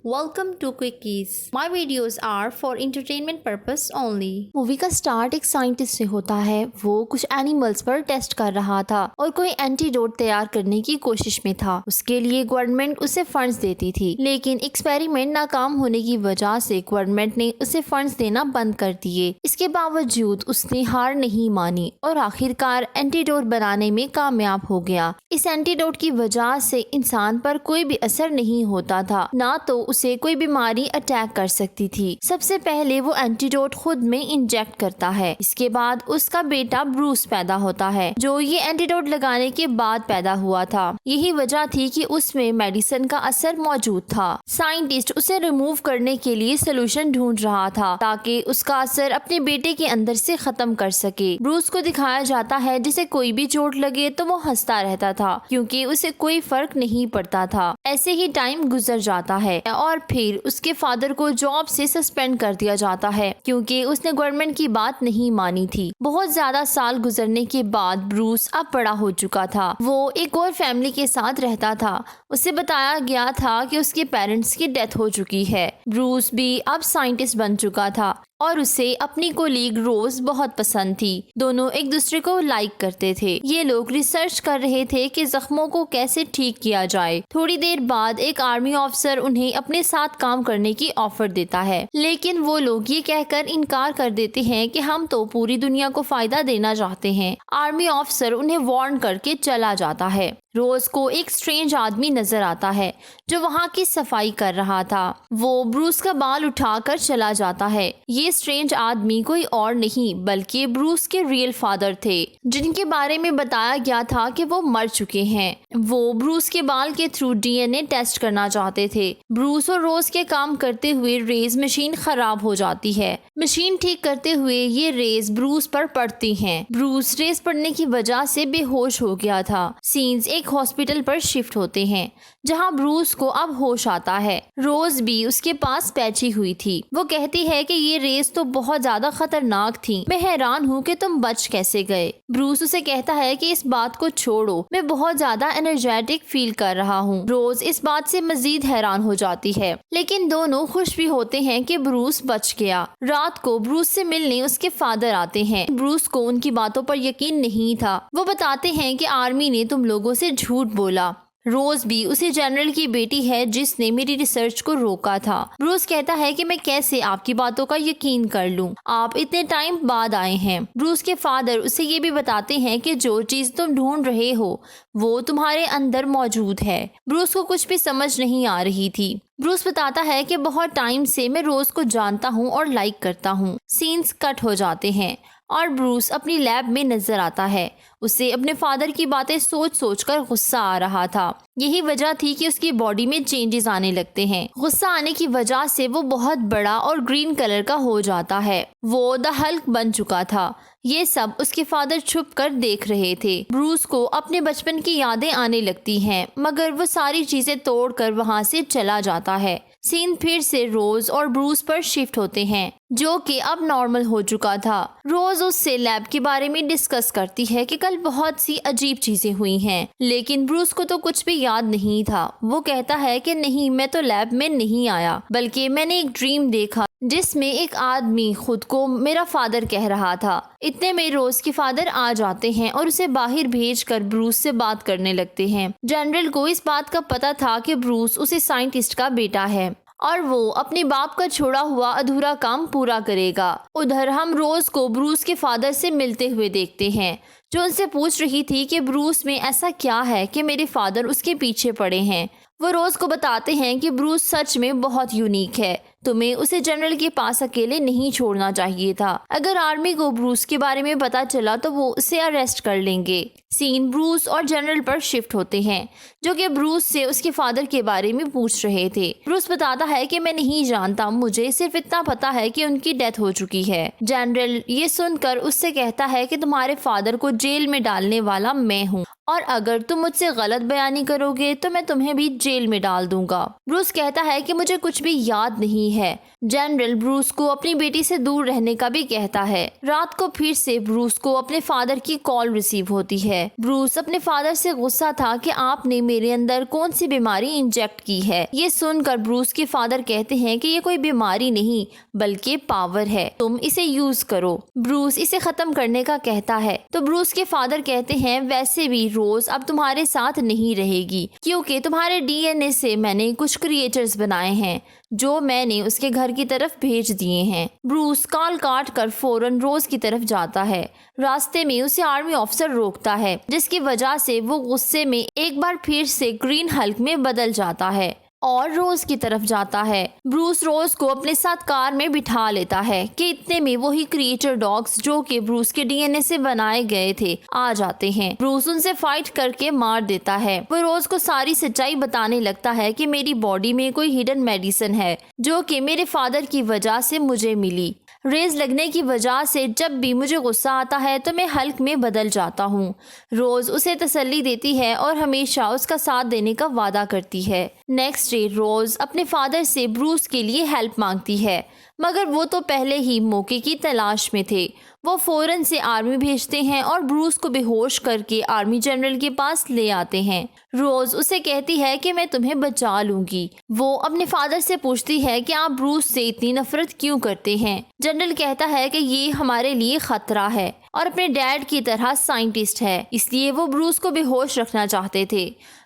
Welcome to Quickies. My videos are for entertainment purpose only. Movie का start एक scientist से होता है। वो कुछ एनिमल्स पर टेस्ट कर रहा था और कोई एंटीडोट तैयार करने की कोशिश में था। उसके लिए गवर्नमेंट उसे फंड्स देती थी, लेकिन एक्सपेरिमेंट नाकाम होने की वजह से गवर्नमेंट ने उसे फंड्स देना बंद कर दिए। इसके बावजूद उसने हार नहीं मानी और आखिरकार एंटीडोट बनाने में कामयाब हो गया। इस एंटीडोट की वजह से इंसान पर कोई भी असर नहीं होता था, ना तो उसे कोई बीमारी अटैक कर सकती थी। सबसे पहले वो एंटीडोट खुद में इंजेक्ट करता है। इसके बाद उसका बेटा ब्रूस पैदा होता है, जो ये एंटीडोट लगाने के बाद पैदा हुआ था। यही वजह थी कि उसमें मेडिसिन का असर मौजूद था। साइंटिस्ट उसे रिमूव करने के लिए सोल्यूशन ढूंढ रहा था ताकि उसका असर अपने बेटे के अंदर से खत्म कर सके। ब्रूस को दिखाया जाता है जिसे कोई भी चोट लगे तो वो हंसता रहता था, क्योंकि उसे कोई फर्क नहीं पड़ता था। ऐसे ही टाइम गुजर जाता है और फिर उसके फादर को जॉब से सस्पेंड कर दिया जाता है, क्योंकि उसने गवर्नमेंट की बात नहीं मानी थी। बहुत ज्यादा साल गुजरने के बाद ब्रूस अब बड़ा हो चुका था। वो एक और फैमिली के साथ रहता था। उसे बताया गया था कि उसके पेरेंट्स की डेथ हो चुकी है। ब्रूस भी अब साइंटिस्ट बन चुका था और उसे अपनी कोलीग रोज बहुत पसंद थी। दोनों एक दूसरे को लाइक करते थे। ये लोग रिसर्च कर रहे थे कि जख्मों को कैसे ठीक किया जाए। थोड़ी देर बाद एक आर्मी ऑफिसर उन्हें अपने साथ काम करने की ऑफर देता है, लेकिन वो लोग ये कहकर इनकार कर देते हैं कि हम तो पूरी दुनिया को फायदा देना चाहते हैं। आर्मी ऑफिसर उन्हें वार्न करके चला जाता है। रोज को एक स्ट्रेंज आदमी नजर आता है जो वहाँ की सफाई कर रहा था। वो ब्रूस का बाल उठाकर चला जाता है। ये स्ट्रेंज आदमी कोई और नहीं बल्कि ब्रूस के रियल फादर थे, जिनके बारे में बताया गया था कि वो मर चुके हैं। वो ब्रूस के बाल के थ्रू डीएनए टेस्ट करना चाहते थे। ब्रूस और रोज के काम करते हुए रेज मशीन खराब हो जाती है। मशीन ठीक करते हुए ये रेज ब्रूस पर पड़ती हैं। ब्रूस रेज पड़ने की वजह से बेहोश हो गया था। सीन्स एक हॉस्पिटल पर शिफ्ट होते हैं, जहां ब्रूस को अब होश आता है। रोज भी उसके पास बैठी हुई थी। वो कहती है कि ये रेस तो बहुत ज्यादा खतरनाक थी। मैं हैरान हूँ कि तुम बच कैसे गए। ब्रूस उसे कहता है कि इस बात को छोड़ो, मैं बहुत ज्यादा एनर्जेटिक फील कर रहा हूँ। रोज इस बात से मजीद हैरान हो जाती है, लेकिन दोनों खुश भी होते हैं कि ब्रूस बच गया। रात को ब्रूस से मिलने उसके फादर आते हैं। ब्रूस को उनकी बातों पर यकीन नहीं था। वो बताते हैं कि आर्मी ने तुम लोगों से झूठ बोला। रोज भी उसी जनरल की बेटी है जिसने मेरी रिसर्च को रोका था। ब्रूस कहता है कि मैं कैसे आपकी बातों का यकीन कर लूं, आप इतने टाइम बाद आए हैं। ब्रूस के फादर उसे ये भी बताते हैं कि जो चीज तुम ढूंढ रहे हो वो तुम्हारे अंदर मौजूद है। ब्रूस को कुछ भी समझ नहीं आ रही थी। ब्रूस बताता है कि बहुत टाइम से मैं रोज को जानता हूँ और लाइक करता हूँ। सीन्स कट हो जाते हैं और ब्रूस अपनी लैब में नजर आता है। उसे अपने फादर की बातें सोच सोच कर गुस्सा आ रहा था। यही वजह थी कि उसकी बॉडी में चेंजेस आने लगते हैं। गुस्सा आने की वजह से वो बहुत बड़ा और ग्रीन कलर का हो जाता है। वो द हल्क बन चुका था। ये सब उसके फादर छुप कर देख रहे थे। ब्रूस को अपने बचपन की यादें आने लगती हैं, मगर वो सारी चीजें तोड़कर वहाँ से चला जाता है। सीन फिर से रोज और ब्रूस पर शिफ्ट होते हैं, जो कि अब नॉर्मल हो चुका था। रोज उससे लैब के बारे में डिस्कस करती है कि कल बहुत सी अजीब चीजें हुई हैं, लेकिन ब्रूस को तो कुछ भी याद नहीं था। वो कहता है कि नहीं, मैं तो लैब में नहीं आया, बल्कि मैंने एक ड्रीम देखा जिसमें एक आदमी खुद को मेरा फादर कह रहा था। इतने में रोज के फादर आ जाते हैं और उसे बाहर भेजकर ब्रूस से बात करने लगते हैं। जनरल को इस बात का पता था कि ब्रूस उसे साइंटिस्ट का बेटा है और वो अपने बाप का छोड़ा हुआ अधूरा काम पूरा करेगा। उधर हम रोज को ब्रूस के फादर से मिलते हुए देखते हैं, जो उनसे पूछ रही थी कि ब्रूस में ऐसा क्या है कि मेरे फादर उसके पीछे पड़े हैं। वो रोज को बताते हैं कि ब्रूस सच में बहुत यूनिक है। तुम्हें उसे जनरल के पास अकेले नहीं छोड़ना चाहिए था। अगर आर्मी को ब्रूस के बारे में पता चला तो वो उसे अरेस्ट कर लेंगे। सीन ब्रूस और जनरल पर शिफ्ट होते हैं, जो कि ब्रूस से उसके फादर के बारे में पूछ रहे थे। ब्रूस बताता है कि मैं नहीं जानता, मुझे सिर्फ इतना पता है कि उनकी डेथ हो चुकी है। जनरल ये सुनकर उससे कहता है कि तुम्हारे फादर को जेल में डालने वाला मैं हूँ और अगर तुम मुझसे गलत बयानी करोगे तो मैं तुम्हें भी जेल में डाल दूंगा। ब्रूस कहता है कि मुझे कुछ भी याद नहीं है। जनरल ब्रूस को अपनी बेटी से दूर रहने का भी कहता है। रात को फिर से ब्रूस को अपने फादर की कॉल रिसीव होती है। ब्रूस अपने फादर से गुस्सा था कि आपने मेरे अंदर कौन सी बीमारी इंजेक्ट की है। ये सुनकर ब्रूस के फादर कहते हैं कि ये कोई बीमारी नहीं बल्कि पावर है, तुम इसे यूज करो। ब्रूस इसे खत्म करने का कहता है तो ब्रूस के फादर कहते हैं वैसे भी रोज अब तुम्हारे साथ नहीं रहेगी क्योंकि तुम्हारे डीएनए से मैंने कुछ क्रिएचर्स बनाए हैं जो मैंने उसके घर की तरफ भेज दिए हैं। ब्रूस कॉल काट कर फौरन रोज की तरफ जाता है। रास्ते में उसे आर्मी ऑफिसर रोकता है जिसकी वजह से वो गुस्से में एक बार फिर से ग्रीन हल्क में बदल जाता है और रोज की तरफ जाता है। ब्रूस रोज को अपने साथ कार में बिठा लेता है कि इतने में वही क्रिएचर डॉग्स जो कि ब्रूस के डीएनए से बनाए गए थे आ जाते हैं। ब्रूस उनसे फाइट करके मार देता है। वो रोज को सारी सच्चाई बताने लगता है कि मेरी बॉडी में कोई हिडन मेडिसिन है जो कि मेरे फादर की वजह से मुझे मिली। रेज लगने की वजह से जब भी मुझे गुस्सा आता है तो मैं हल्क में बदल जाता हूँ। रोज उसे तसल्ली देती है और हमेशा उसका साथ देने का वादा करती है। नेक्स्ट डे रोज अपने फादर से ब्रूस के लिए हेल्प मांगती है मगर वो तो पहले ही मौके की तलाश में थे। वो फौरन से आर्मी भेजते हैं और ब्रूस को बेहोश करके आर्मी जनरल के पास ले आते हैं। रोज उसे कहती है कि मैं तुम्हें बचा लूंगी। वो अपने फादर से पूछती है कि आप ब्रूस से इतनी नफरत क्यों करते हैं। जनरल कहता है कि ये हमारे लिए खतरा है और अपने डैड की तरह साइंटिस्ट है, इसलिए वो ब्रूस को बेहोश रखना चाहते थे।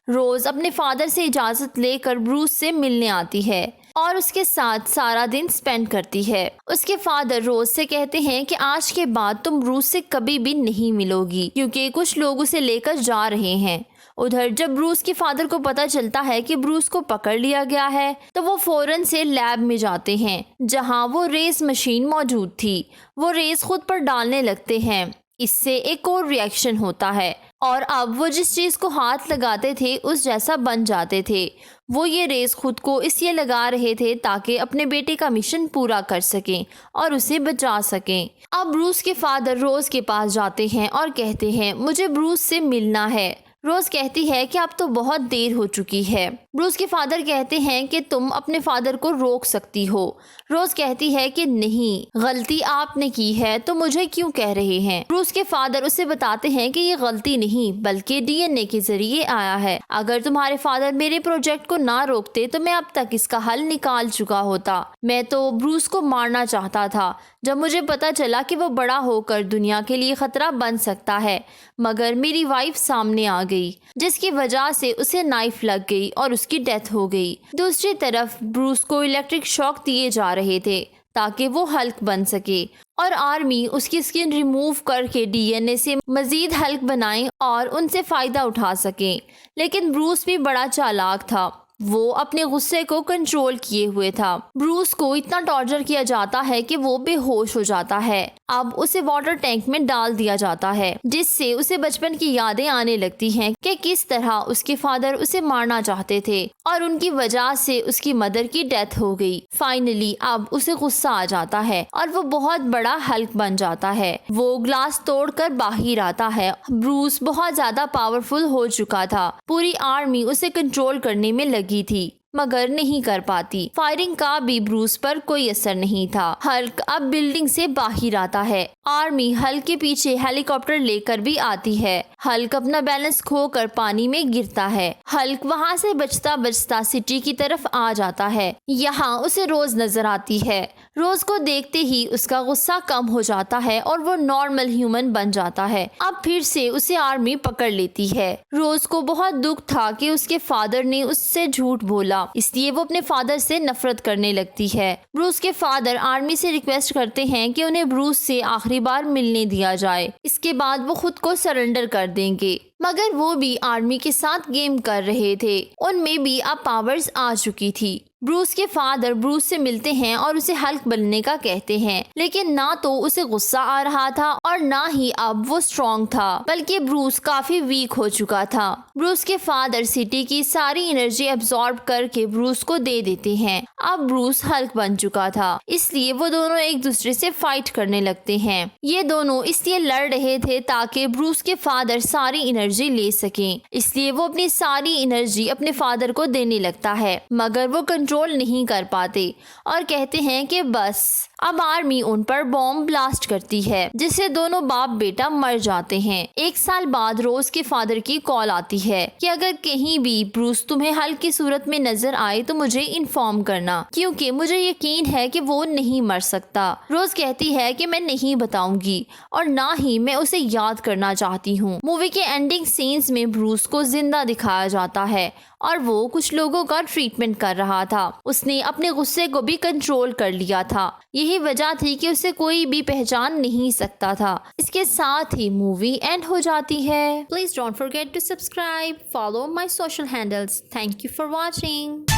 रोज अपने फादर से इजाजत लेकर ब्रूस से मिलने आती है और उसके साथ सारा दिन स्पेंड करती है। उसके फादर रोज से कहते हैं कि आज के बाद तुम ब्रूस से कभी भी नहीं मिलोगी क्योंकि कुछ लोग उसे लेकर जा रहे हैं। उधर जब ब्रूस के फादर को पता चलता है कि ब्रूस को पकड़ लिया गया है तो वो फौरन से लैब में जाते हैं जहां वो रेस मशीन मौजूद थी। वो रेस खुद पर डालने लगते हैं, इससे एक और रिएक्शन होता है और अब वो जिस चीज को हाथ लगाते थे उस जैसा बन जाते थे। वो ये रेस खुद को इसलिए लगा रहे थे ताकि अपने बेटे का मिशन पूरा कर सकें और उसे बचा सकें। अब ब्रूस के फादर रोज के पास जाते हैं और कहते हैं मुझे ब्रूस से मिलना है। रोज कहती है कि अब तो बहुत देर हो चुकी है। ब्रूस के फादर कहते हैं कि तुम अपने फादर को रोक सकती हो। रोज कहती है कि नहीं, गलती आपने की है तो मुझे क्यों कह रहे हैं। ब्रूस के फादर उसे बताते हैं कि ये गलती नहीं बल्कि डीएनए के जरिए आया है। अगर तुम्हारे फादर मेरे प्रोजेक्ट को ना रोकते तो मैं अब तक इसका हल निकाल चुका होता। मैं तो ब्रूस को मारना चाहता था जब मुझे पता चला कि वो बड़ा होकर दुनिया के लिए खतरा बन सकता है, मगर मेरी वाइफ सामने आ गई जिसकी वजह से उसे नाइफ लग गई और उसकी डेथ हो गई। दूसरी तरफ ब्रूस को इलेक्ट्रिक शॉक दिए जा रहे थे ताकि वो हल्क बन सके और आर्मी उसकी स्किन रिमूव करके डीएनए से मजीद हल्क बनाए और उनसे फायदा उठा सके। लेकिन ब्रूस भी बड़ा चालाक था, वो अपने गुस्से को कंट्रोल किए हुए था। ब्रूस को इतना टॉर्चर किया जाता है कि वो बेहोश हो जाता है। अब उसे वाटर टैंक में डाल दिया जाता है जिससे उसे बचपन की यादें आने लगती हैं कि किस तरह उसके फादर उसे मारना चाहते थे और उनकी वजह से उसकी मदर की डेथ हो गई। फाइनली अब उसे गुस्सा आ जाता है और वो बहुत बड़ा हल्क बन जाता है। वो ग्लास तोड़कर बाहर आता है। ब्रूस बहुत ज्यादा पावरफुल हो चुका था। पूरी आर्मी उसे कंट्रोल करने में लगी थी मगर नहीं कर पाती। फायरिंग का भी ब्रूस पर कोई असर नहीं था। हल्क अब बिल्डिंग से बाहर आता है। आर्मी हल्क के पीछे हेलीकॉप्टर लेकर भी आती है। हल्क अपना बैलेंस खोकर पानी में गिरता है। हल्क वहां से बचता बचता सिटी की तरफ आ जाता है। यहाँ उसे रोज नजर आती है। रोज को देखते ही उसका गुस्सा कम हो जाता है और वो नॉर्मल ह्यूमन बन जाता है। अब फिर से उसे आर्मी पकड़ लेती है। रोज को बहुत दुख था कि उसके फादर ने उससे झूठ बोला, इसलिए वो अपने फादर से नफरत करने लगती है। ब्रूस के फादर आर्मी से रिक्वेस्ट करते हैं कि उन्हें ब्रूस से आखिरी बार मिलने दिया जाए, इसके बाद वो खुद को सरेंडर कर देंगे। मगर वो भी आर्मी के साथ गेम कर रहे थे। उनमें भी अब पावर्स आ चुकी थी। ब्रूस के फादर ब्रूस से मिलते हैं और उसे हल्क बनने का कहते हैं, लेकिन ना तो उसे गुस्सा आ रहा था और ना ही अब वो स्ट्रॉन्ग था, बल्कि ब्रूस काफी वीक हो चुका था। ब्रूस के फादर सिटी की सारी एनर्जी एब्जॉर्ब करके ब्रूस को दे देते हैं। अब ब्रूस हल्क बन चुका था, इसलिए वो दोनों एक दूसरे से फाइट करने लगते हैं। ये दोनों इसलिए लड़ रहे थे ताकि ब्रूस के फादर सारी एनर्जी ले सकें, इसलिए वो अपनी सारी एनर्जी अपने फादर को देने लगता है, मगर वो कंट्रोल नहीं कर पाते और कहते हैं कि बस अब आर्मी उन पर बॉम्ब ब्लास्ट करती है, जिससे दोनों बाप बेटा मर जाते हैं। 1 साल बाद रोज के फादर की कॉल आती है कि अगर कहीं भी ब्रूस तुम्हें हल्क की सूरत में नजर आए तो मुझे इन्फॉर्म करना, क्योंकि मुझे यकीन है कि वो नहीं मर सकता। रोज कहती है कि मैं नहीं बताऊंगी और ना ही मैं उसे याद करना चाहती हूँ। मूवी के एंडिंग सीन्स में ब्रूस को जिंदा दिखाया जाता है और वो कुछ लोगों का ट्रीटमेंट कर रहा था। उसने अपने गुस्से को भी कंट्रोल कर लिया था, यही वजह थी कि उसे कोई भी पहचान नहीं सकता था। इसके साथ ही मूवी एंड हो जाती है। Please don't forget to subscribe, follow my social handles. Thank you for watching.